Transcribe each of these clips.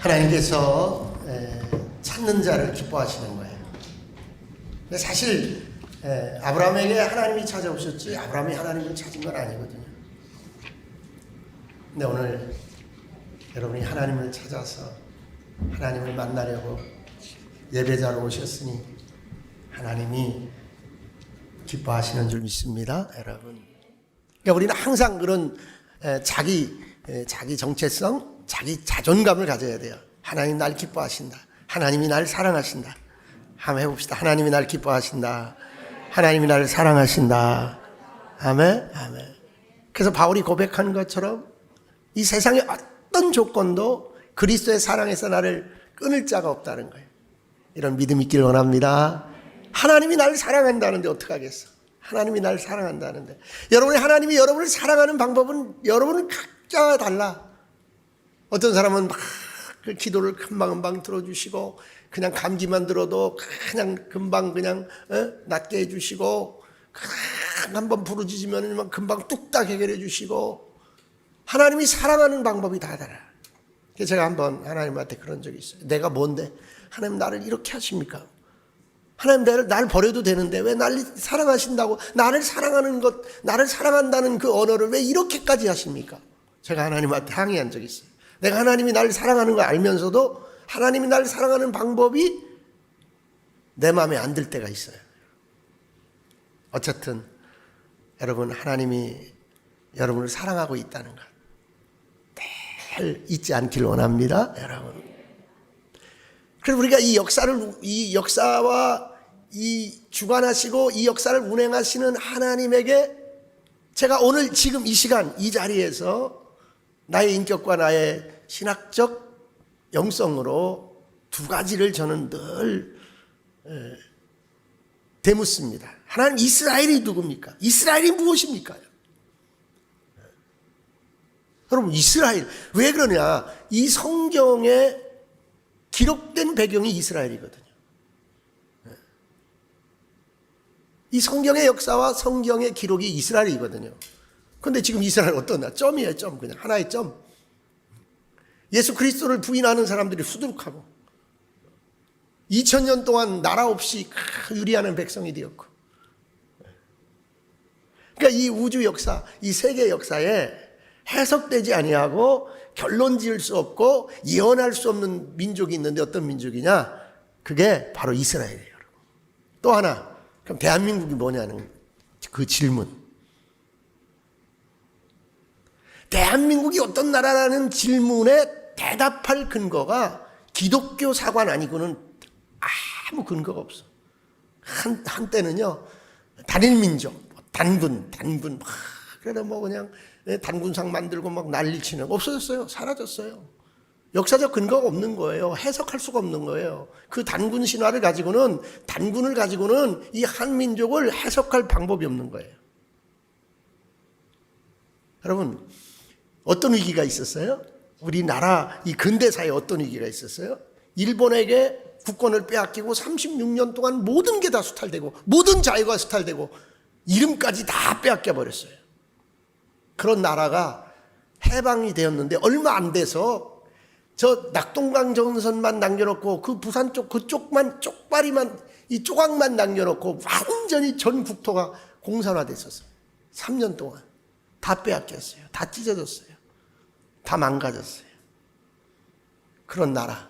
하나님께서 찾는 자를 기뻐하시는 거예요. 근데 사실 아브라함에게 하나님이 찾아오셨지 아브라함이 하나님을 찾은 건 아니거든요. 근데 오늘 여러분이 하나님을 찾아서 하나님을 만나려고 예배자로 오셨으니 하나님이 기뻐하시는 줄 믿습니다, 여러분. 그러니까 우리는 항상 그런 자기 정체성, 자기 자존감을 가져야 돼요. 하나님 날 기뻐하신다. 하나님이 날 사랑하신다. 한번 해봅시다. 하나님이 날 기뻐하신다. 하나님이 날 사랑하신다. 아멘, 아멘. 그래서 바울이 고백한 것처럼 이 세상의 어떤 조건도 그리스도의 사랑에서 나를 끊을 자가 없다는 거예요. 이런 믿음이 있길 원합니다. 하나님이 나를 사랑한다는데 어떡하겠어? 하나님이 나를 사랑한다는데. 하나님이 여러분을 사랑하는 방법은 여러분은 각자 달라. 어떤 사람은 막 그 기도를 금방금방 들어주시고 그냥 감기만 들어도 그냥 금방 낫게 해주시고 한번 부르짖으면 금방 뚝딱 해결해 주시고 하나님이 사랑하는 방법이 다 달라. 그래서 제가 한번 하나님한테 그런 적이 있어요. 내가 뭔데 하나님 나를 이렇게 하십니까? 하나님 나를 버려도 되는데 왜 나를 사랑하신다고 나를 사랑하는 것, 나를 사랑한다는 그 언어를 왜 이렇게까지 하십니까? 제가 하나님한테 항의한 적이 있어요. 내가 하나님이 나를 사랑하는 걸 알면서도 하나님이 나를 사랑하는 방법이 내 마음에 안 들 때가 있어요. 어쨌든 여러분, 하나님이 여러분을 사랑하고 있다는 것 늘 잊지 않기를 원합니다, 여러분. 그래서 우리가 이 역사와 이 주관하시고 이 역사를 운행하시는 하나님에게 제가 오늘 지금 이 시간 이 자리에서 나의 인격과 나의 신학적 영성으로 두 가지를 저는 늘 되묻습니다. 하나님, 이스라엘이 누굽니까? 이스라엘이 무엇입니까? 여러분, 이스라엘 왜 그러냐? 이 성경에 기록된 배경이 이스라엘이거든요. 이 성경의 역사와 성경의 기록이 이스라엘이거든요. 그런데 지금 이스라엘 어떠냐? 점이에요, 점. 그냥 하나의 점. 예수 그리스도를 부인하는 사람들이 수두룩하고 2000년 동안 나라 없이 유리하는 백성이 되었고, 그러니까 이 우주 역사, 이 세계 역사에 해석되지 아니하고 결론 지을 수 없고 예언할 수 없는 민족이 있는데 어떤 민족이냐? 그게 바로 이스라엘이에요. 또 하나, 그럼 대한민국이 뭐냐는 그 질문. 대한민국이 어떤 나라라는 질문에 대답할 근거가 기독교 사관 아니고는 아무 근거가 없어. 한때는요, 단일민족, 단군, 그래도 그냥 단군상 만들고 막 난리치는 없어졌어요. 사라졌어요. 역사적 근거가 없는 거예요. 해석할 수가 없는 거예요. 그 단군 신화를 가지고는, 단군을 가지고는 이 한민족을 해석할 방법이 없는 거예요. 여러분, 어떤 위기가 있었어요? 우리나라 이 근대사에 어떤 위기가 있었어요? 일본에게 국권을 빼앗기고 36년 동안 모든 게 다 수탈되고 모든 자유가 수탈되고 이름까지 다 빼앗겨 버렸어요. 그런 나라가 해방이 되었는데 얼마 안 돼서 저 낙동강 전선만 남겨놓고 그 부산 쪽 그쪽만 쪽발이만 이 조각만 남겨놓고 완전히 전 국토가 공산화됐었어요. 3년 동안 다 빼앗겼어요. 다 찢어졌어요. 다 망가졌어요. 그런 나라,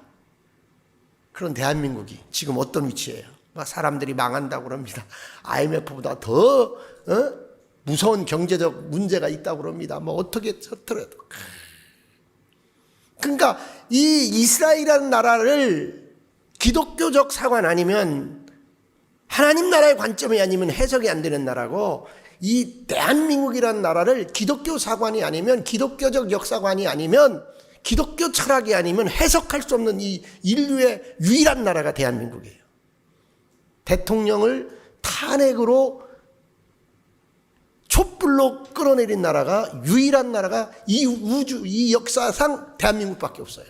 그런 대한민국이 지금 어떤 위치예요? 사람들이 망한다고 그럽니다. IMF보다 더 무서운 경제적 문제가 있다고 그럽니다. 어떻게 저더라도. 그러니까 이 이스라엘이라는 나라를 기독교적 사관 아니면 하나님 나라의 관점이 아니면 해석이 안 되는 나라고, 이 대한민국이라는 나라를 기독교 사관이 아니면 기독교적 역사관이 아니면 기독교 철학이 아니면 해석할 수 없는 이 인류의 유일한 나라가 대한민국이에요. 대통령을 탄핵으로 촛불로 끌어내린 나라가, 유일한 나라가 이 우주, 이 역사상 대한민국밖에 없어요.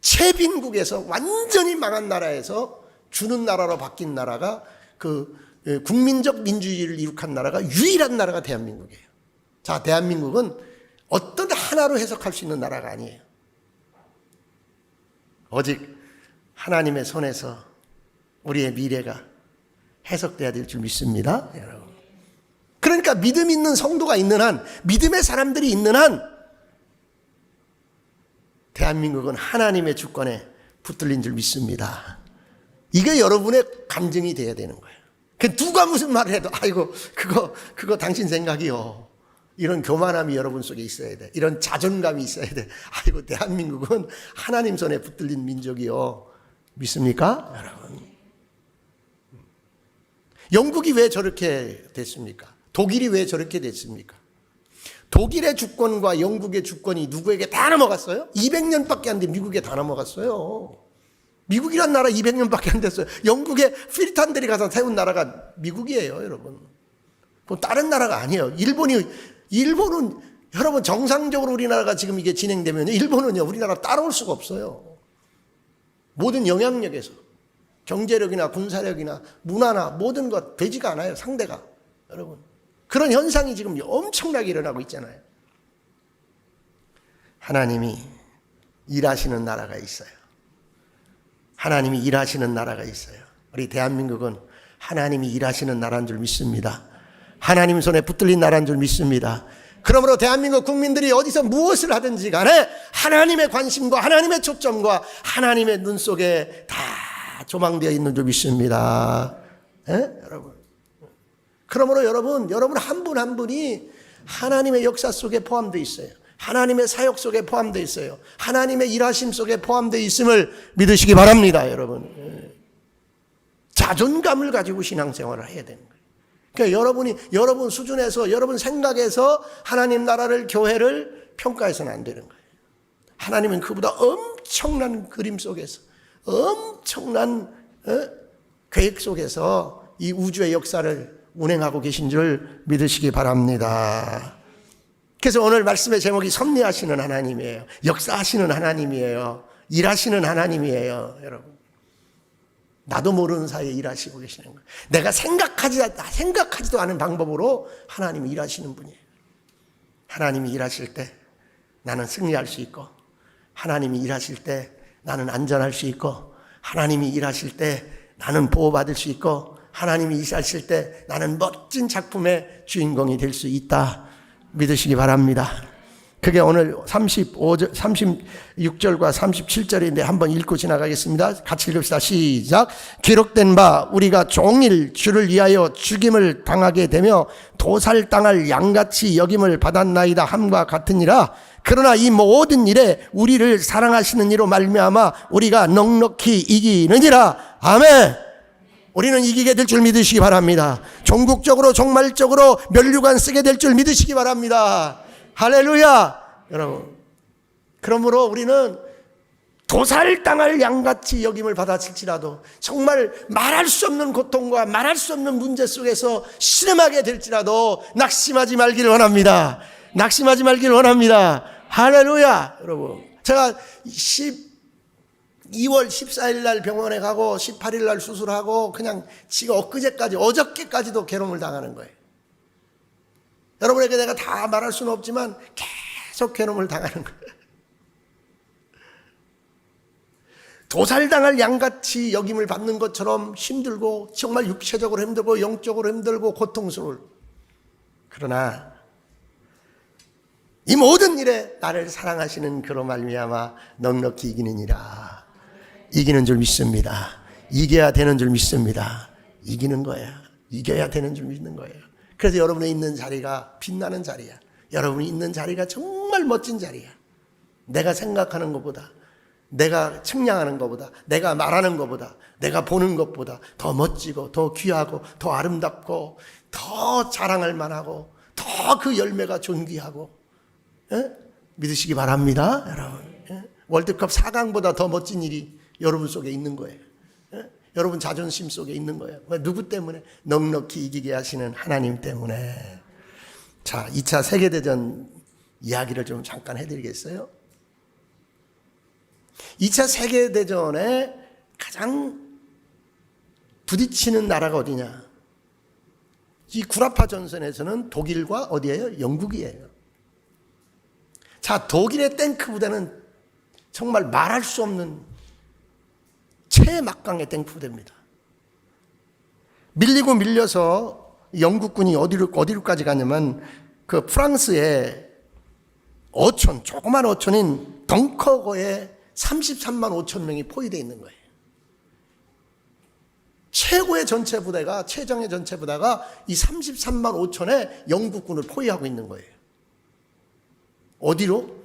최빈국에서 완전히 망한 나라에서 주는 나라로 바뀐 나라가, 그 국민적 민주주의를 이룩한 나라가 유일한 나라가 대한민국이에요. 자, 대한민국은 어떤 하나 하나로 해석할 수 있는 나라가 아니에요. 오직 하나님의 손에서 우리의 미래가 해석돼야 될 줄 믿습니다, 여러분. 그러니까 믿음 있는 성도가 있는 한, 믿음의 사람들이 있는 한, 대한민국은 하나님의 주권에 붙들린 줄 믿습니다. 이게 여러분의 감정이 돼야 되는 거예요. 누가 무슨 말을 해도 아이고 그거 당신 생각이요. 이런 교만함이 여러분 속에 있어야 돼. 이런 자존감이 있어야 돼. 아이고 대한민국은 하나님 손에 붙들린 민족이요. 믿습니까? 여러분. 영국이 왜 저렇게 됐습니까? 독일이 왜 저렇게 됐습니까? 독일의 주권과 영국의 주권이 누구에게 다 넘어갔어요? 200년밖에 안 돼 미국에 다 넘어갔어요. 미국이란 나라 200년밖에 안 됐어요. 영국의 필탄들이 가서 세운 나라가 미국이에요, 여러분. 다른 나라가 아니에요. 일본은 여러분 정상적으로 우리나라가 지금 이게 진행되면 일본은요 우리나라 따라올 수가 없어요. 모든 영향력에서 경제력이나 군사력이나 문화나 모든 것 되지가 않아요, 상대가. 여러분 그런 현상이 지금 엄청나게 일어나고 있잖아요. 하나님이 일하시는 나라가 있어요. 하나님이 일하시는 나라가 있어요. 우리 대한민국은 하나님이 일하시는 나라인 줄 믿습니다. 하나님 손에 붙들린 나라인 줄 믿습니다. 그러므로 대한민국 국민들이 어디서 무엇을 하든지 간에 하나님의 관심과 하나님의 초점과 하나님의 눈 속에 다 조망되어 있는 줄 믿습니다. 여러분. 그러므로 여러분 한 분 한 분이 하나님의 역사 속에 포함되어 있어요. 하나님의 사역 속에 포함되어 있어요. 하나님의 일하심 속에 포함되어 있음을 믿으시기 바랍니다, 여러분. 자존감을 가지고 신앙생활을 해야 되는 거예요. 그러니까 여러분 수준에서, 여러분 생각에서 하나님 나라를, 교회를 평가해서는 안 되는 거예요. 하나님은 그보다 엄청난 그림 속에서, 엄청난 계획 속에서 이 우주의 역사를 운행하고 계신 줄 믿으시기 바랍니다. 그래서 오늘 말씀의 제목이 섭리하시는 하나님이에요. 역사하시는 하나님이에요. 일하시는 하나님이에요, 여러분. 나도 모르는 사이에 일하시고 계시는 거예요. 내가 생각하지도 않은 방법으로 하나님이 일하시는 분이에요. 하나님이 일하실 때 나는 승리할 수 있고, 하나님이 일하실 때 나는 안전할 수 있고, 하나님이 일하실 때 나는 보호받을 수 있고, 하나님이 일하실 때 나는 멋진 작품의 주인공이 될 수 있다. 믿으시기 바랍니다. 그게 오늘 36절과 37절인데 한번 읽고 지나가겠습니다. 같이 읽읍시다. 시작. 기록된 바 우리가 종일 주를 위하여 죽임을 당하게 되며 도살당할 양같이 여김을 받았나이다 함과 같으니라. 그러나 이 모든 일에 우리를 사랑하시는 이로 말미암아 우리가 넉넉히 이기느니라. 아멘. 우리는 이기게 될 줄 믿으시기 바랍니다. 종국적으로 종말적으로 면류관 쓰게 될 줄 믿으시기 바랍니다. 할렐루야. 여러분, 그러므로 우리는 도살당할 양같이 여김을 받았을지라도, 정말 말할 수 없는 고통과 말할 수 없는 문제 속에서 신음하게 될지라도 낙심하지 말기를 원합니다. 낙심하지 말기를 원합니다. 할렐루야. 여러분, 제가 2월 14일 날 병원에 가고 18일 날 수술하고 그냥 지금 엊그제까지, 어저께까지도 괴로움을 당하는 거예요. 여러분에게 내가 다 말할 수는 없지만 계속 괴로움을 당하는 거예요. 도살당할 양같이 여김을 받는 것처럼 힘들고, 정말 육체적으로 힘들고 영적으로 힘들고 고통스러울. 그러나 이 모든 일에 나를 사랑하시는 그로 말미암아 넉넉히 이기느니라. 이기는 줄 믿습니다. 이겨야 되는 줄 믿습니다. 이기는 거예요. 이겨야 되는 줄 믿는 거예요. 그래서 여러분이 있는 자리가 빛나는 자리야. 여러분이 있는 자리가 정말 멋진 자리야. 내가 생각하는 것보다, 내가 측량하는 것보다, 내가 말하는 것보다, 내가 보는 것보다 더 멋지고 더 귀하고 더 아름답고 더 자랑할 만하고 더 그 열매가 존귀하고, 믿으시기 바랍니다, 여러분. 월드컵 4강보다 더 멋진 일이 여러분 속에 있는 거예요. 여러분 자존심 속에 있는 거예요. 누구 때문에? 넉넉히 이기게 하시는 하나님 때문에. 자, 2차 세계대전 이야기를 좀 잠깐 해드리겠어요? 2차 세계대전에 가장 부딪히는 나라가 어디냐? 이 구라파 전선에서는 독일과 어디예요? 영국이에요. 자, 독일의 탱크 부대는 정말 말할 수 없는 최막강의 탱크 부대입니다. 밀리고 밀려서 영국군이 어디로까지 가냐면 그 프랑스의 어촌, 조그만 어촌인 덩커거에 33만 5천 명이 포위되어 있는 거예요. 최고의 전체 부대가, 최정예 전체 부대가 이 33만 5천의 영국군을 포위하고 있는 거예요. 어디로?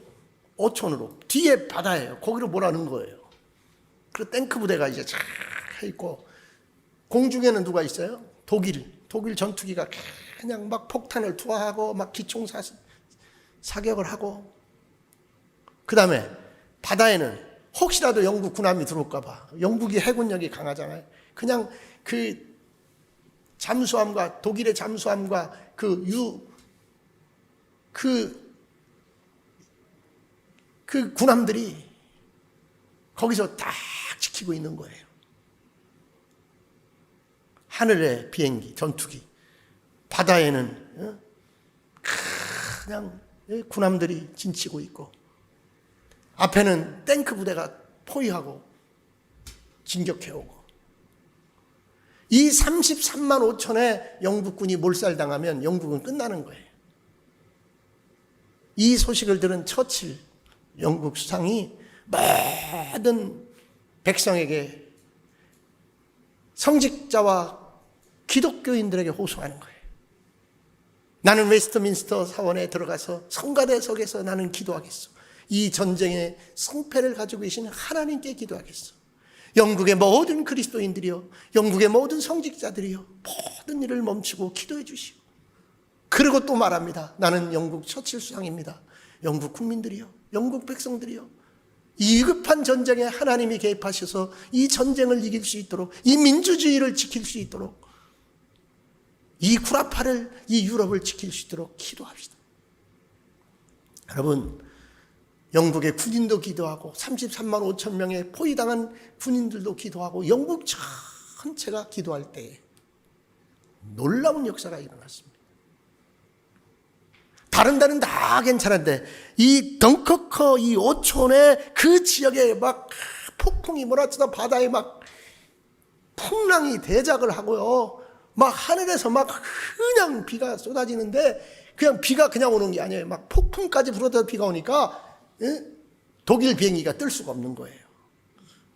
어촌으로. 뒤에 바다예요. 거기로 몰아넣은 거예요. 그 탱크 부대가 이제 쫙 있고, 공중에는 누가 있어요? 독일 전투기가 그냥 막 폭탄을 투하하고 막 기총 사격을 하고, 그 다음에 바다에는 혹시라도 영국 군함이 들어올까 봐, 영국이 해군력이 강하잖아요. 그냥 그 잠수함과 독일의 잠수함과 그 군함들이 거기서 딱 지키고 있는 거예요. 하늘의 비행기, 전투기, 바다에는 그냥 군함들이 진치고 있고, 앞에는 탱크 부대가 포위하고 진격해오고, 이 33만 5천의 영국군이 몰살당하면 영국은 끝나는 거예요. 이 소식을 들은 처칠 영국 수상이 모든 백성에게, 성직자와 기독교인들에게 호소하는 거예요. 나는 웨스트민스터 사원에 들어가서 성가대석에서 나는 기도하겠어. 이 전쟁의 성패를 가지고 계신 하나님께 기도하겠어. 영국의 모든 그리스도인들이요, 영국의 모든 성직자들이요, 모든 일을 멈추고 기도해 주시오. 그리고 또 말합니다. 나는 영국 처칠 수상입니다. 영국 국민들이요, 영국 백성들이요, 이 위급한 전쟁에 하나님이 개입하셔서 이 전쟁을 이길 수 있도록, 이 민주주의를 지킬 수 있도록, 이 구라파를, 이 유럽을 지킬 수 있도록 기도합시다. 여러분, 영국의 군인도 기도하고 33만 5천 명의 포위당한 군인들도 기도하고 영국 전체가 기도할 때에 놀라운 역사가 일어났습니다. 다른 데는 다 괜찮은데 이 덩커커 이 오촌의 그 지역에 막 폭풍이 몰아치다 바다에 막 풍랑이 대작을 하고요, 막 하늘에서 막 그냥 비가 쏟아지는데, 그냥 비가 그냥 오는 게 아니에요. 막 폭풍까지 불어다 비가 오니까 독일 비행기가 뜰 수가 없는 거예요.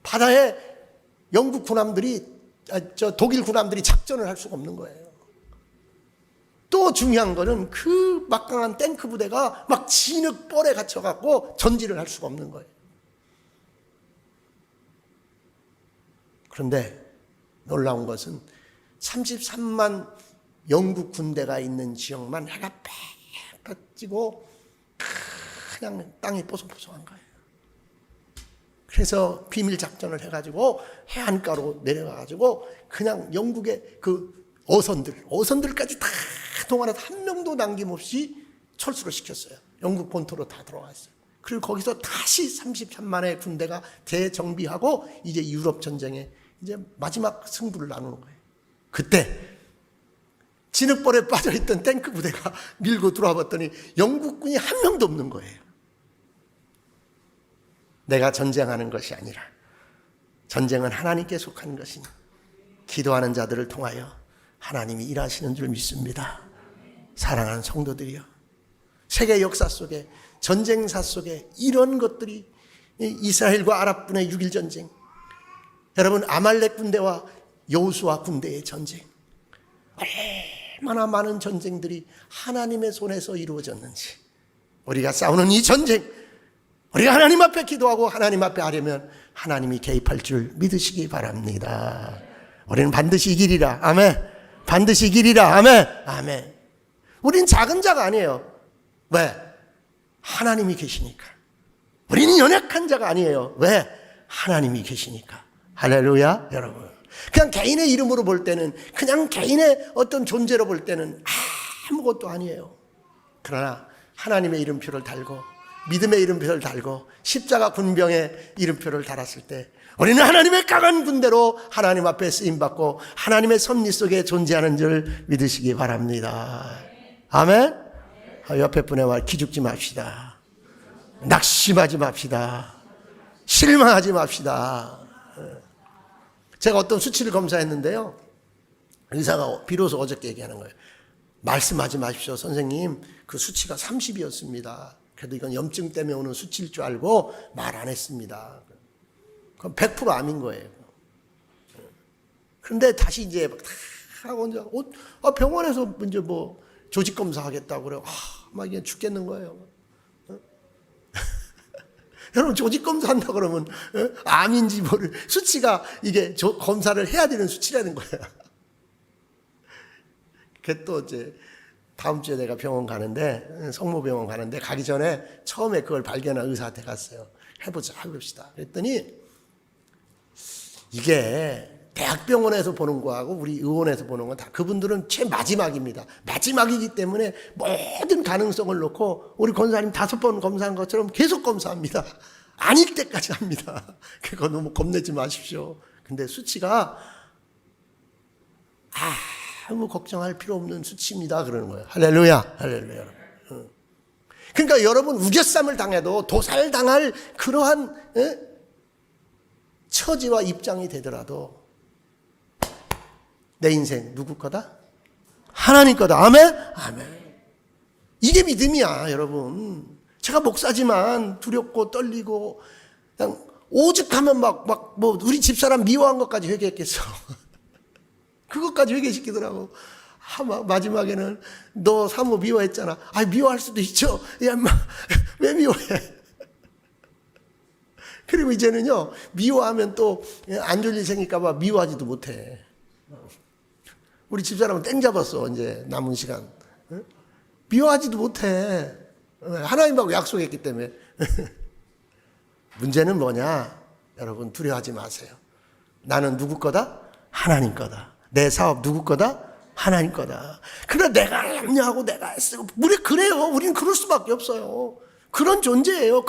바다에 영국 군함들이, 독일 군함들이 작전을 할 수가 없는 거예요. 또 중요한 거는 그 막강한 탱크 부대가 막 진흙벌에 갇혀갖고 전지를 할 수가 없는 거예요. 그런데 놀라운 것은 33만 영국 군대가 있는 지역만 해가 빽빽 지고 그냥 땅이 뽀송뽀송한 거예요. 그래서 비밀 작전을 해가지고 해안가로 내려가가지고 그냥 영국의 그 어선들까지 다 동원해서 한 명도 남김없이 철수를 시켰어요. 영국 본토로 다 들어갔어요. 그리고 거기서 다시 33만의 군대가 재정비하고 이제 유럽 전쟁에 이제 마지막 승부를 나누는 거예요. 그때 진흙벌에 빠져있던 탱크 부대가 밀고 들어와 봤더니 영국군이 한 명도 없는 거예요. 내가 전쟁하는 것이 아니라 전쟁은 하나님께 속한 것이니 기도하는 자들을 통하여 하나님이 일하시는 줄 믿습니다. 사랑하는 성도들이여, 세계 역사 속에, 전쟁사 속에 이런 것들이, 이스라엘과 아랍군의 6.1 전쟁, 여러분 아말렉 군대와 여호수아 군대의 전쟁, 얼마나 많은 전쟁들이 하나님의 손에서 이루어졌는지, 우리가 싸우는 이 전쟁, 우리가 하나님 앞에 기도하고 하나님 앞에 하려면 하나님이 개입할 줄 믿으시기 바랍니다. 우리는 반드시 이기리라. 아멘. 반드시 이기리라. 아멘. 아멘. 우린 작은 자가 아니에요. 왜? 하나님이 계시니까. 우리는 연약한 자가 아니에요. 왜? 하나님이 계시니까. 할렐루야, 여러분. 그냥 개인의 이름으로 볼 때는, 그냥 개인의 어떤 존재로 볼 때는 아무것도 아니에요. 그러나 하나님의 이름표를 달고 믿음의 이름표를 달고 십자가 군병의 이름표를 달았을 때 우리는 하나님의 강한 군대로 하나님 앞에 쓰임받고 하나님의 섭리 속에 존재하는 줄 믿으시기 바랍니다. 아멘. 옆에 분의 말 기죽지 맙시다. 낙심하지 맙시다. 실망하지 맙시다. 제가 어떤 수치를 검사했는데요. 의사가 비로소 어저께 얘기하는 거예요. 말씀하지 마십시오. 선생님, 그 수치가 30이었습니다. 그래도 이건 염증 때문에 오는 수치일 줄 알고 말 안 했습니다. 그럼 100% 암인 거예요. 그런데 다시 이제 다 하고 이제 병원에서 이제 뭐 조직 검사 하겠다고 그래요. 막 이게 죽겠는 거예요. 여러분, 조직 검사 한다 그러면 암인지 모를 수치가 이게 검사를 해야 되는 수치라는 거예요. 그 또 이제 다음 주에 내가 병원 가는데, 성모병원 가는데, 가기 전에 처음에 그걸 발견한 의사한테 갔어요. 해봅시다. 그랬더니 이게 대학병원에서 보는 거하고 우리 의원에서 보는 건 다 그분들은 최 마지막입니다. 마지막이기 때문에 모든 가능성을 놓고 우리 권사님 5번 검사한 것처럼 계속 검사합니다. 아닐 때까지 합니다. 그거 너무 겁내지 마십시오. 근데 수치가 아무 걱정할 필요 없는 수치입니다. 그러는 거예요. 할렐루야, 할렐루야. 그러니까 여러분, 우겨쌈을 당해도 도살당할 그러한 처지와 입장이 되더라도 내 인생 누구 거다? 하나님 거다. 아멘? 아멘. 이게 믿음이야, 여러분. 제가 목사지만 두렵고 떨리고 그냥 오죽하면 막 우리 집사람 미워한 것까지 회개했겠어. 그것까지 회개시키더라고. 마지막에는 너 사모 미워했잖아. 미워할 수도 있죠. 야, 인마, 왜 미워해? 그리고 이제는요, 미워하면 또 안 좋을 일 생길까봐 미워하지도 못해. 우리 집사람은 땡 잡았어, 이제 남은 시간. 미워하지도 못해. 하나님하고 약속했기 때문에. 문제는 뭐냐? 여러분, 두려워하지 마세요. 나는 누구 거다? 하나님 거다. 내 사업 누구 거다? 하나님 거다. 그래, 내가 염려하고 내가 애쓰고. 그래요. 우리는 그럴 수밖에 없어요. 그런 존재예요.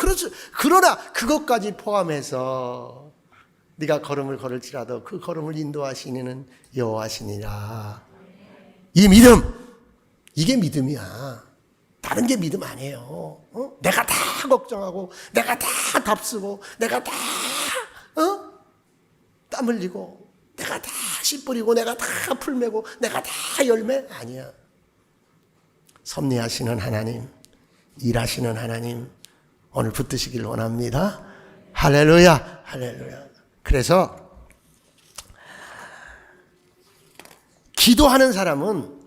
그러나 그것까지 포함해서 네가 걸음을 걸을지라도 그 걸음을 인도하시는 여호와시니라. 이 믿음, 이게 믿음이야. 다른 게 믿음 아니에요. 내가 다 걱정하고 내가 다 답쓰고 내가 다 땀 흘리고 내가 다 씨 뿌리고 내가 다 풀 메고 내가 다 열매 아니야. 섭리하시는 하나님, 일하시는 하나님 오늘 붙드시길 원합니다. 할렐루야, 할렐루야. 그래서 기도하는 사람은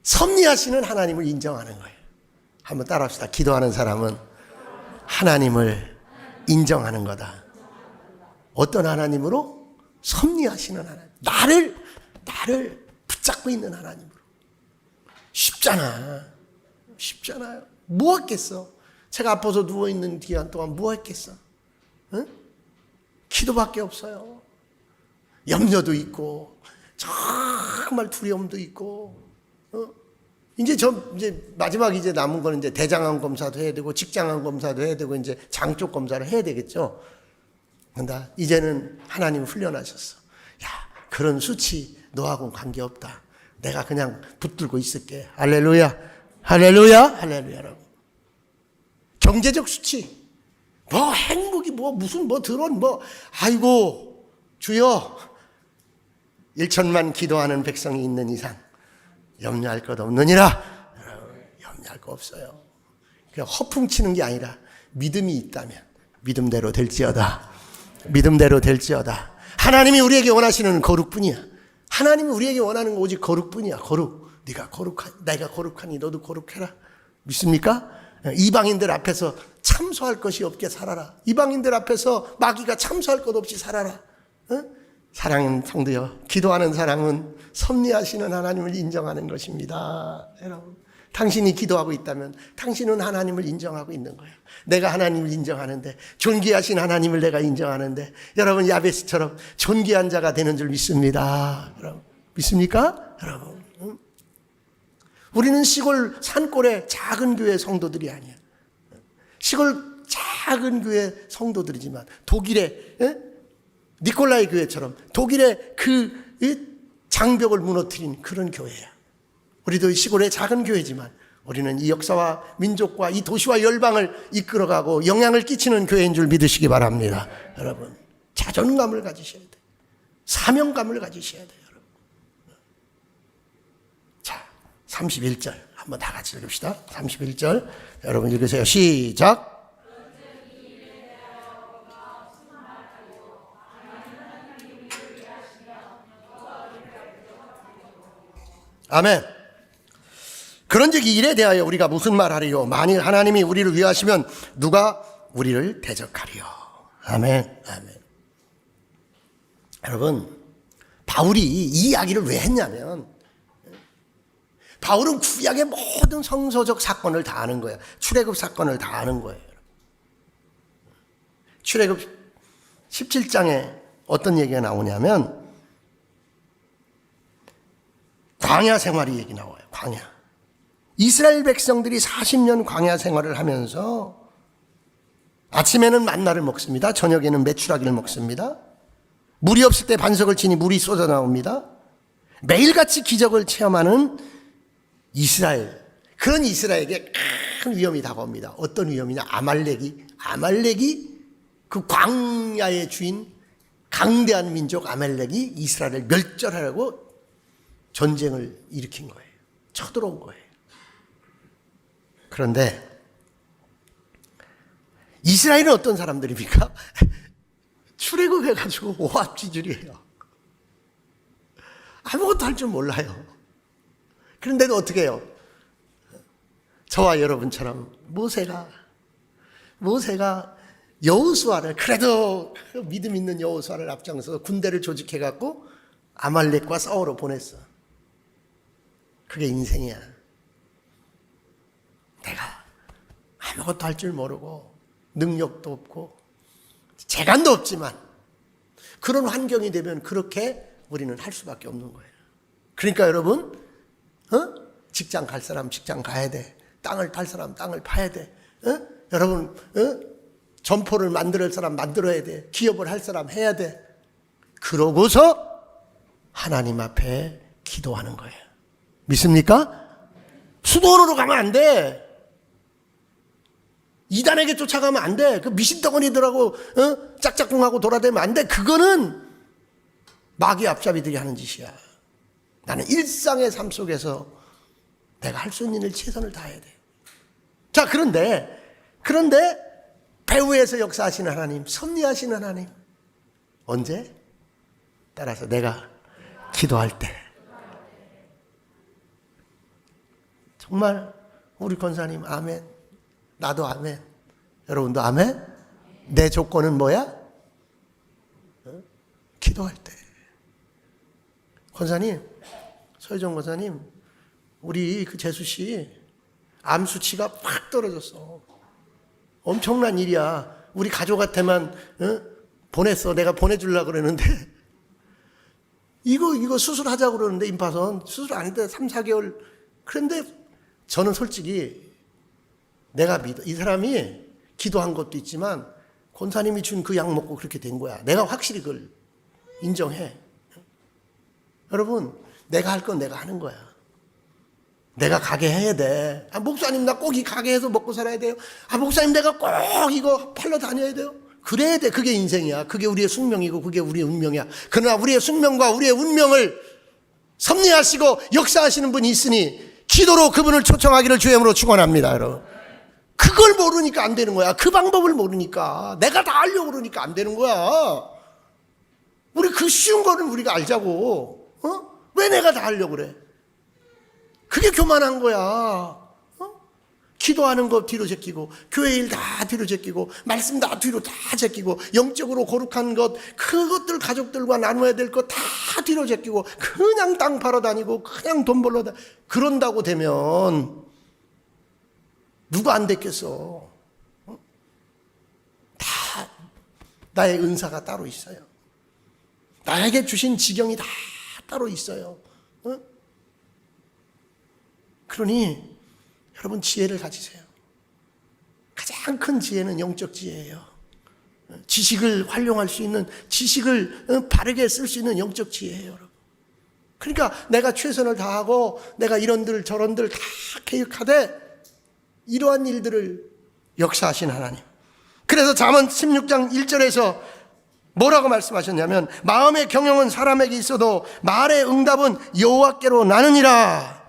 섭리하시는 하나님을 인정하는 거예요. 한번 따라합시다. 기도하는 사람은 하나님을 인정하는 거다. 어떤 하나님으로? 섭리하시는 하나님. 나를 붙잡고 있는 하나님으로. 쉽잖아요. 뭐 했겠어? 제가 아파서 누워있는 기간 동안 뭐 했겠어? 응? 기도밖에 없어요. 염려도 있고 정말 두려움도 있고. 이제 마지막 남은 거는 이제 대장암 검사도 해야 되고 직장암 검사도 해야 되고 이제 장 쪽 검사를 해야 되겠죠. 근데 이제는 하나님 훈련하셨어. 야, 그런 수치 너하고는 관계없다. 내가 그냥 붙들고 있을게. 할렐루야, 할렐루야, 할렐루야. 경제적 수치, 행복이 무슨 드론 아이고 주여 1천만 기도하는 백성이 있는 이상 염려할 것 없느니라. 염려할 거 없어요. 그냥 허풍치는 게 아니라 믿음이 있다면 믿음대로 될지어다. 믿음대로 될지어다. 하나님이 우리에게 원하시는 거룩뿐이야. 하나님이 우리에게 원하는 거 오직 거룩뿐이야. 거룩. 내가 거룩하니 너도 거룩해라. 믿습니까? 이방인들 앞에서 참소할 것이 없게 살아라. 이방인들 앞에서 마귀가 참소할 것 없이 살아라. 사랑하는 성도여, 기도하는 사람은 섭리하시는 하나님을 인정하는 것입니다. 여러분, 당신이 기도하고 있다면 당신은 하나님을 인정하고 있는 거예요. 내가 하나님을 인정하는데, 존귀하신 하나님을 내가 인정하는데, 여러분 야베스처럼 존귀한 자가 되는 줄 믿습니다. 여러분, 믿습니까? 여러분, 우리는 시골 산골의 작은 교회 성도들이 아니야. 시골 작은 교회 성도들이지만 독일의 니콜라이 교회처럼 독일의 그 장벽을 무너뜨린 그런 교회야. 우리도 시골의 작은 교회지만 우리는 이 역사와 민족과 이 도시와 열방을 이끌어가고 영향을 끼치는 교회인 줄 믿으시기 바랍니다. 여러분, 자존감을 가지셔야 돼요. 사명감을 가지셔야 돼요. 여러분. 자, 31절 한번 다 같이 읽읍시다. 31절 여러분 읽으세요. 시작. 아멘. 그런즉 이 일에 대하여 우리가 무슨 말하리요? 만일 하나님이 우리를 위하시면 누가 우리를 대적하리요? 아멘. 아멘. 여러분, 바울이 이 이야기를 왜 했냐면, 바울은 구약의 모든 성서적 사건을 다 아는 거예요. 출애굽 사건을 다 아는 거예요. 출애굽 17장에 어떤 얘기가 나오냐면 광야 생활이 얘기 나와요. 광야. 이스라엘 백성들이 40년 광야 생활을 하면서 아침에는 만나를 먹습니다. 저녁에는 메추라기를 먹습니다. 물이 없을 때 반석을 치니 물이 쏟아 나옵니다. 매일같이 기적을 체험하는 이스라엘. 그런 이스라엘에게 큰 위험이 다가옵니다. 어떤 위험이냐? 아말렉이 그 광야의 주인 강대한 민족 아말렉이 이스라엘을 멸절하려고 전쟁을 일으킨 거예요. 쳐들어온 거예요. 그런데 이스라엘은 어떤 사람들입니까? 출애굽해가지고 오합지졸이에요. 아무것도 할 줄 몰라요. 그런데도 어떻게 해요? 저와 여러분처럼 모세가 여호수아를, 그래도 믿음 있는 여호수아를 앞장서서 군대를 조직해갖고 아말렉과 싸우러 보냈어. 그게 인생이야. 내가 아무것도 할 줄 모르고 능력도 없고 재간도 없지만 그런 환경이 되면 그렇게 우리는 할 수밖에 없는 거예요. 그러니까 여러분, 직장 갈 사람 직장 가야 돼. 땅을 팔 사람 땅을 파야 돼. 여러분, 점포를 만들 사람 만들어야 돼. 기업을 할 사람 해야 돼. 그러고서 하나님 앞에 기도하는 거예요. 믿습니까? 수도원으로 가면 안 돼. 이단에게 쫓아가면 안 돼. 그 미신덩어리들하고 짝짝꿍하고 돌아다니면 안 돼. 그거는 마귀 앞잡이들이 하는 짓이야. 나는 일상의 삶 속에서 내가 할 수 있는 일 최선을 다해야 돼. 자, 그런데 배후에서 역사하시는 하나님, 섭리하시는 하나님, 언제? 따라서 내가 기도할 때. 정말 우리 권사님 아멘, 나도 아멘, 여러분도 아멘. 내 조건은 뭐야? 기도할 때. 권사님, 서희정 권사님, 우리 그 재수씨 암 수치가 확 떨어졌어. 엄청난 일이야. 우리 가족한테만 보냈어. 내가 보내주려고 그러는데 이거 수술하자고 그러는데 임파선 수술 안 돼. 3, 4개월. 그런데 저는 솔직히 내가 믿어. 이 사람이 기도한 것도 있지만 권사님이 준 그 약 먹고 그렇게 된 거야. 내가 확실히 그걸 인정해. 여러분, 내가 할 건 내가 하는 거야. 내가 가게 해야 돼. 목사님 나 꼭 이 가게에서 먹고 살아야 돼요. 목사님 내가 꼭 이거 팔러 다녀야 돼요. 그래야 돼. 그게 인생이야. 그게 우리의 숙명이고 그게 우리의 운명이야. 그러나 우리의 숙명과 우리의 운명을 섭리하시고 역사하시는 분이 있으니 기도로 그분을 초청하기를 주임으로 축원합니다. 여러분, 그걸 모르니까 안 되는 거야. 그 방법을 모르니까, 내가 다 알려고 그러니까 안 되는 거야. 우리 그 쉬운 거는 우리가 알자고. 왜 내가 다 하려고 그래? 그게 교만한 거야. 기도하는 거 뒤로 제끼고, 교회 일 다 뒤로 제끼고, 말씀 다 뒤로 다 제끼고, 영적으로 거룩한 것, 그것들 가족들과 나눠야 될 것 다 뒤로 제끼고, 그냥 땅 팔아 다니고, 그냥 돈 벌러 다니고, 그런다고 되면 누가 안 됐겠어? 다 나의 은사가 따로 있어요. 나에게 주신 지경이 다 따로 있어요. 그러니 여러분, 지혜를 가지세요. 가장 큰 지혜는 영적 지혜예요. 지식을 활용할 수 있는, 지식을 바르게 쓸 수 있는 영적 지혜예요. 여러분. 그러니까 내가 최선을 다하고 내가 이런들 저런들 다 계획하되 이러한 일들을 역사하신 하나님. 그래서 잠언 16장 1절에서 뭐라고 말씀하셨냐면 마음의 경영은 사람에게 있어도 말의 응답은 여호와께로 나느니라.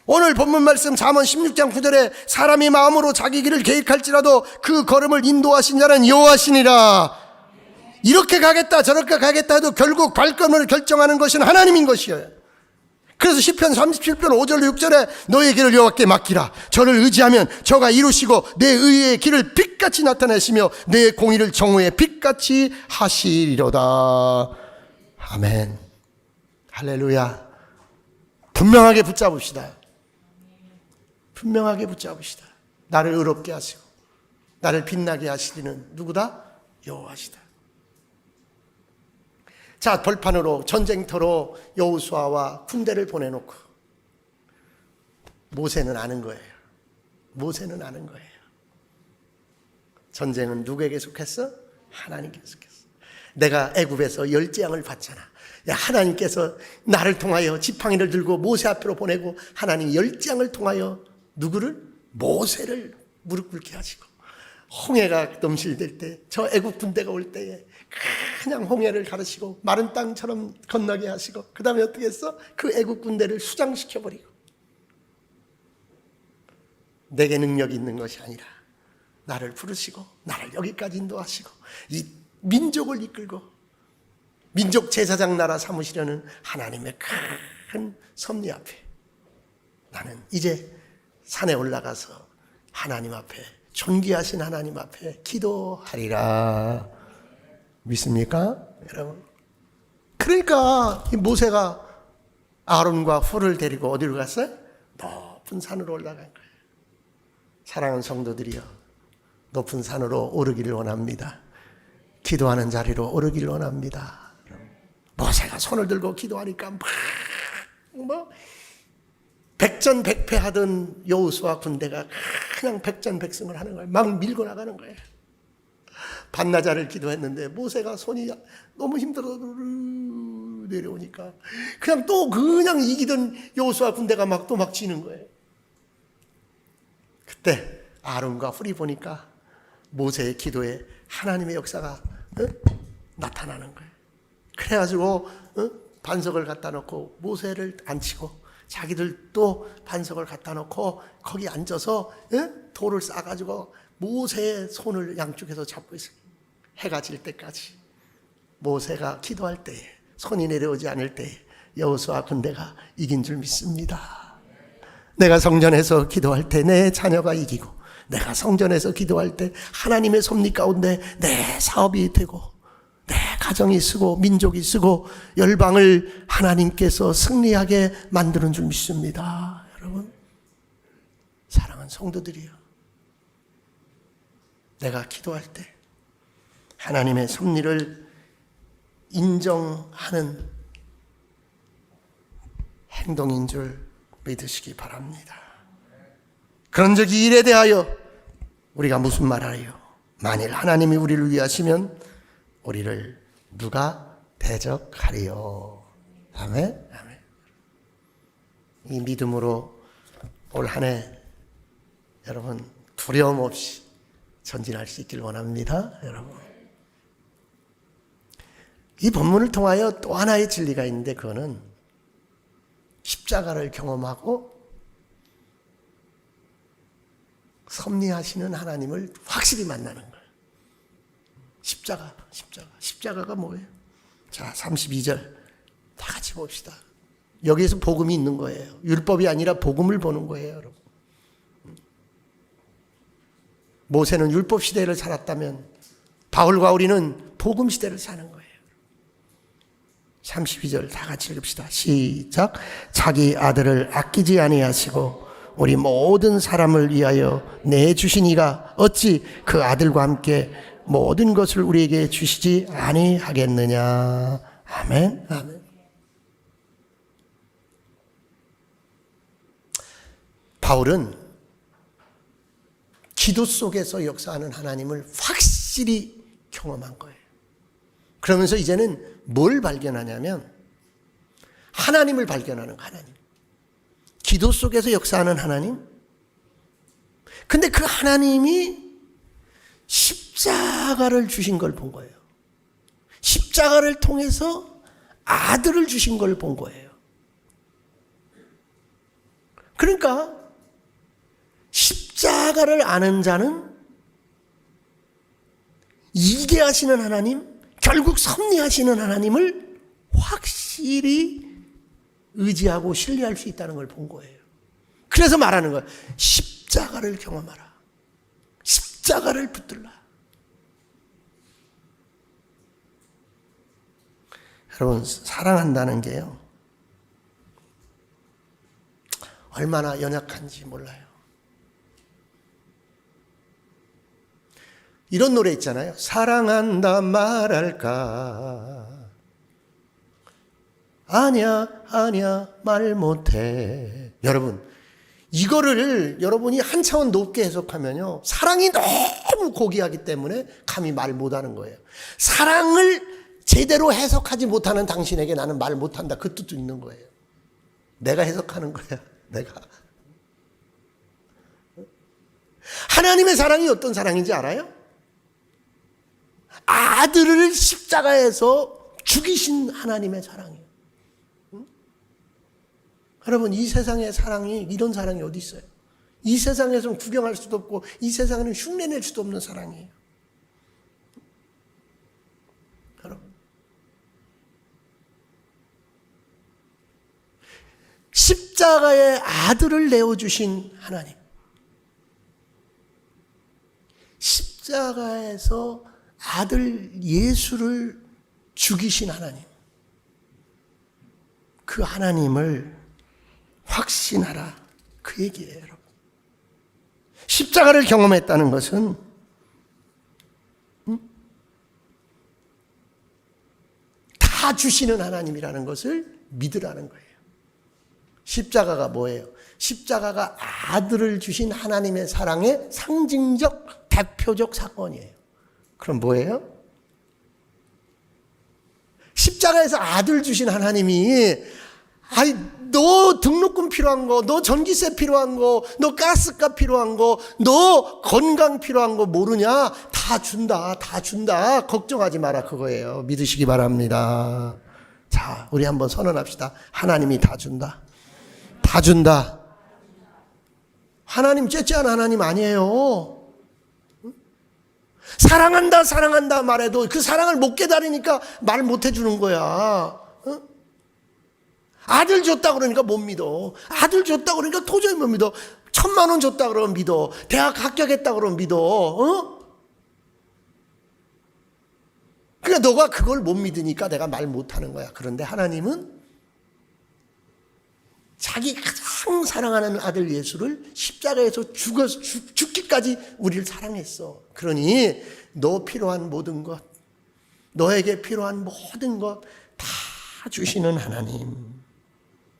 오늘 본문 말씀 잠언 16장 9절에 사람이 마음으로 자기 길을 계획할지라도 그 걸음을 인도하신 자는 여호와시니라. 이렇게 가겠다 저렇게 가겠다 해도 결국 발걸음을 결정하는 것은 하나님인 것이에요. 그래서 시편 37편 5절 6절에 너의 길을 여호와께 맡기라. 저를 의지하면 저가 이루시고 내 의의 길을 빛같이 나타내시며 내 공의를 정오의 빛같이 하시리로다. 아멘. 할렐루야. 분명하게 붙잡읍시다. 분명하게 붙잡으시다. 나를 의롭게 하시고 나를 빛나게 하시리는 누구다? 여호와시다. 자, 벌판으로 전쟁터로 여호수아와 군대를 보내놓고 모세는 아는 거예요. 모세는 아는 거예요. 전쟁은 누구에게 속했어? 하나님께 속했어. 내가 애굽에서 열재앙을 받잖아. 야, 하나님께서 나를 통하여 지팡이를 들고 모세 앞으로 보내고 하나님이 열재앙을 통하여 누구를? 모세를 무릎 꿇게 하시고 홍해가 넘실될 때 저 애굽 군대가 올 때에 그냥 홍해를 가르시고 마른 땅처럼 건너게 하시고 그 다음에 어떻게 했어? 그 애국 군대를 수장시켜버리고 내게 능력이 있는 것이 아니라 나를 부르시고 나를 여기까지 인도하시고 이 민족을 이끌고 민족 제사장 나라 삼으시려는 하나님의 큰 섭리 앞에 나는 이제 산에 올라가서 하나님 앞에 존귀하신 하나님 앞에 기도하리라. 믿습니까? 여러분. 그러니까 이 모세가 아론과 훌을 데리고 어디로 갔어요? 높은 산으로 올라간 거예요. 사랑하는 성도들이여, 높은 산으로 오르기를 원합니다. 기도하는 자리로 오르기를 원합니다. 모세가 손을 들고 기도하니까 백전백패하던 여호수아 군대가 그냥 백전백승을 하는 거예요. 막 밀고 나가는 거예요. 반나절을 기도했는데 모세가 손이 너무 힘들어 내려오니까 그냥 이기던 여호수아 군대가 막 지는 거예요. 그때 아론과 훌이 보니까 모세의 기도에 하나님의 역사가 나타나는 거예요. 그래가지고 반석을 갖다 놓고 모세를 앉히고 자기들도 반석을 갖다 놓고 거기 앉아서 돌을 싸가지고 모세의 손을 양쪽에서 잡고 있어요. 해가 질 때까지. 모세가 기도할 때에 손이 내려오지 않을 때에 여호수아 군대가 이긴 줄 믿습니다. 내가 성전에서 기도할 때 내 자녀가 이기고 내가 성전에서 기도할 때 하나님의 섭리 가운데 내 사업이 되고 내 가정이 쓰고 민족이 쓰고 열방을 하나님께서 승리하게 만드는 줄 믿습니다. 여러분, 사랑하는 성도들이요, 내가 기도할 때 하나님의 섭리를 인정하는 행동인 줄 믿으시기 바랍니다. 그런즉 이 일에 대하여 우리가 무슨 말하리요? 만일 하나님이 우리를 위하시면 우리를 누가 대적하리요? 아멘. 아멘. 이 믿음으로 올 한 해 여러분 두려움 없이 전진할 수 있길 원합니다. 여러분, 이 본문을 통하여 또 하나의 진리가 있는데 그거는 십자가를 경험하고 섭리하시는 하나님을 확실히 만나는 거예요. 십자가가 뭐예요? 자, 32절 다 같이 봅시다. 여기에서 복음이 있는 거예요. 율법이 아니라 복음을 보는 거예요, 여러분. 모세는 율법 시대를 살았다면 바울과 우리는 복음 시대를 사는 거예요. 32절 다 같이 읽읍시다. 시작. 자기 아들을 아끼지 아니하시고 우리 모든 사람을 위하여 내주시니가 어찌 그 아들과 함께 모든 것을 우리에게 주시지 아니하겠느냐. 아멘. 아멘. 바울은 기도 속에서 역사하는 하나님을 확실히 경험한 거예요. 그러면서 이제는 뭘 발견하냐면 하나님을 발견하는 하나님. 기도 속에서 역사하는 하나님. 근데 그 하나님이 십자가를 주신 걸 본 거예요. 십자가를 통해서 아들을 주신 걸 본 거예요. 그러니까 십자가를 아는 자는 이계하시는 하나님, 결국 섭리하시는 하나님을 확실히 의지하고 신뢰할 수 있다는 걸 본 거예요. 그래서 말하는 거예요. 십자가를 경험하라. 십자가를 붙들라. 여러분, 사랑한다는 게요, 얼마나 연약한지 몰라요. 이런 노래 있잖아요. 사랑한다 말할까? 아니야 말 못해. 여러분, 이거를 여러분이 한 차원 높게 해석하면요, 사랑이 너무 고귀하기 때문에 감히 말 못하는 거예요. 사랑을 제대로 해석하지 못하는 당신에게 나는 말 못한다, 그 뜻도 있는 거예요. 내가 해석하는 거야. 내가. 하나님의 사랑이 어떤 사랑인지 알아요? 아들을 십자가에서 죽이신 하나님의 사랑이에요. 여러분, 이 세상의 사랑이, 이런 사랑이 어디 있어요? 이 세상에서는 구경할 수도 없고 이 세상에는 흉내낼 수도 없는 사랑이에요. 여러분, 십자가에 아들을 내어주신 하나님, 십자가에서 아들 예수를 죽이신 하나님, 그 하나님을 확신하라, 그 얘기예요. 여러분, 십자가를 경험했다는 것은 다 주시는 하나님이라는 것을 믿으라는 거예요. 십자가가 뭐예요? 십자가가 아들을 주신 하나님의 사랑의 상징적 대표적 사건이에요. 그럼 뭐예요? 십자가에서 아들 주신 하나님이, 아이, 너 등록금 필요한 거, 너 전기세 필요한 거, 너 가스값 필요한 거, 너 건강 필요한 거 모르냐? 다 준다, 다 준다. 걱정하지 마라, 그거예요. 믿으시기 바랍니다. 자, 우리 한번 선언합시다. 하나님이 다 준다. 다 준다. 하나님 째째한 하나님 아니에요. 사랑한다 사랑한다 말해도 그 사랑을 못 깨달으니까 말 못 해주는 거야. 아들 줬다 그러니까 못 믿어. 아들 줬다 그러니까 도저히 못 믿어. 1,000,000원 줬다 그러면 믿어. 대학 합격했다 그러면 믿어. 그러니까 너가 그걸 못 믿으니까 내가 말 못하는 거야. 그런데 하나님은 자기 가장 사랑하는 아들 예수를 십자가에서 죽기까지 우리를 사랑했어. 그러니 너 필요한 모든 것, 너에게 필요한 모든 것 다 주시는 하나님.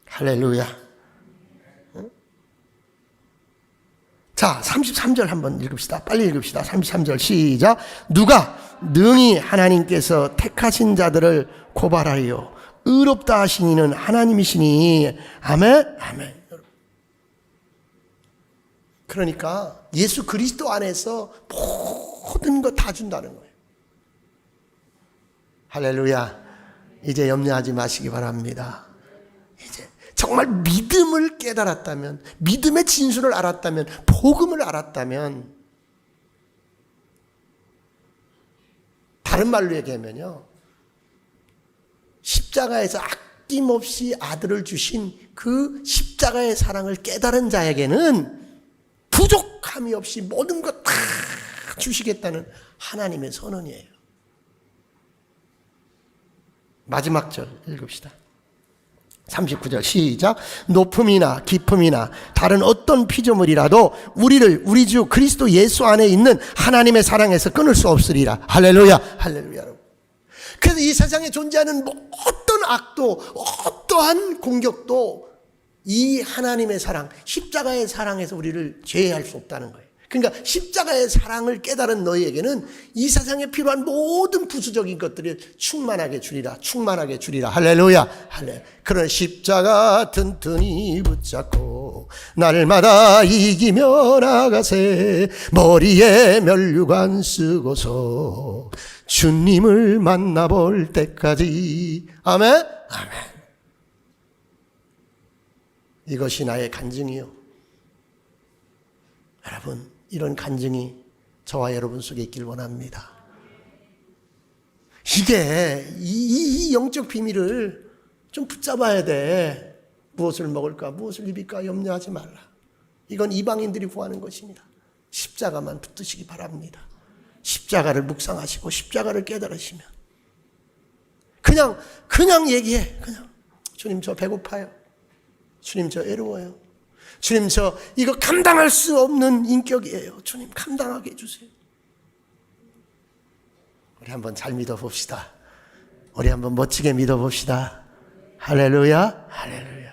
할렐루야. 자, 33절 한번 읽읍시다. 빨리 읽읍시다. 33절 시작. 누가 능히 하나님께서 택하신 자들을 고발하여 의롭다 하신 이는 하나님이시니. 아멘. 아멘. 그러니까 예수 그리스도 안에서 모든 거 다 준다는 거예요. 할렐루야. 이제 염려하지 마시기 바랍니다. 이제 정말 믿음을 깨달았다면, 믿음의 진수를 알았다면, 복음을 알았다면, 다른 말로 얘기하면요, 십자가에서 아낌없이 아들을 주신 그 십자가의 사랑을 깨달은 자에게는 부족함이 없이 모든 것 다 주시겠다는 하나님의 선언이에요. 마지막 절 읽읍시다. 39절 시작. 높음이나 깊음이나 다른 어떤 피조물이라도 우리를 우리 주 그리스도 예수 안에 있는 하나님의 사랑에서 끊을 수 없으리라. 할렐루야. 할렐루야. 그래서 이 세상에 존재하는 어떤 악도, 어떠한 공격도 이 하나님의 사랑, 십자가의 사랑에서 우리를 제외할 수 없다는 거예요. 그러니까 십자가의 사랑을 깨달은 너희에게는 이 세상에 필요한 모든 부수적인 것들을 충만하게 주리라. 충만하게 주리라. 할렐루야. 할렐. 그런 십자가 튼튼히 붙잡고 날마다 이기며 나가세. 머리에 면류관 쓰고서 주님을 만나볼 때까지. 아멘. 아멘. 이것이 나의 간증이요. 여러분, 이런 간증이 저와 여러분 속에 있길 원합니다. 이게 이 영적 비밀을 좀 붙잡아야 돼. 무엇을 먹을까, 무엇을 입을까 염려하지 말라. 이건 이방인들이 구하는 것입니다. 십자가만 붙드시기 바랍니다. 십자가를 묵상하시고 십자가를 깨달으시면 그냥 얘기해. 그냥 주님 저 배고파요. 주님 저 애로워요. 주님 저 이거 감당할 수 없는 인격이에요. 주님 감당하게 해주세요. 우리 한번 잘 믿어봅시다. 우리 한번 멋지게 믿어봅시다. 할렐루야. 할렐루야.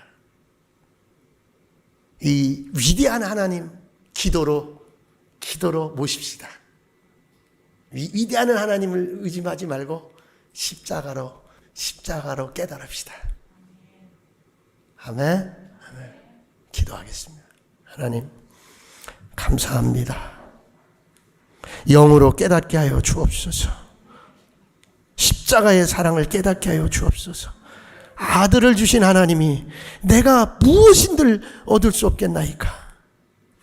이 위대한 하나님 기도로 모십시다. 위대한 하나님을 의심하지 말고 십자가로 깨달읍시다. 아멘. 기도하겠습니다. 하나님 감사합니다. 영으로 깨닫게 하여 주옵소서. 십자가의 사랑을 깨닫게 하여 주옵소서. 아들을 주신 하나님이 내가 무엇인들 얻을 수 없겠나이까.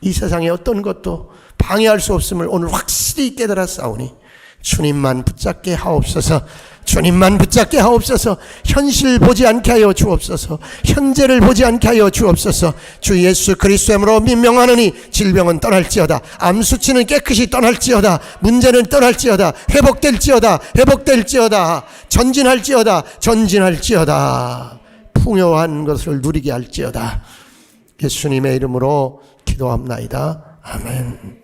이 세상에 어떤 것도 방해할 수 없음을 오늘 확실히 깨달았사오니 주님만 붙잡게 하옵소서. 주님만 붙잡게 하옵소서. 현실 보지 않게 하여 주옵소서. 현재를 보지 않게 하여 주옵소서. 주 예수 그리스도의 이름으로 민명하노니 질병은 떠날지어다. 암 수치는 깨끗이 떠날지어다. 문제는 떠날지어다. 회복될지어다. 전진할지어다. 풍요한 것을 누리게 할지어다. 예수님의 이름으로 기도합나이다. 아멘.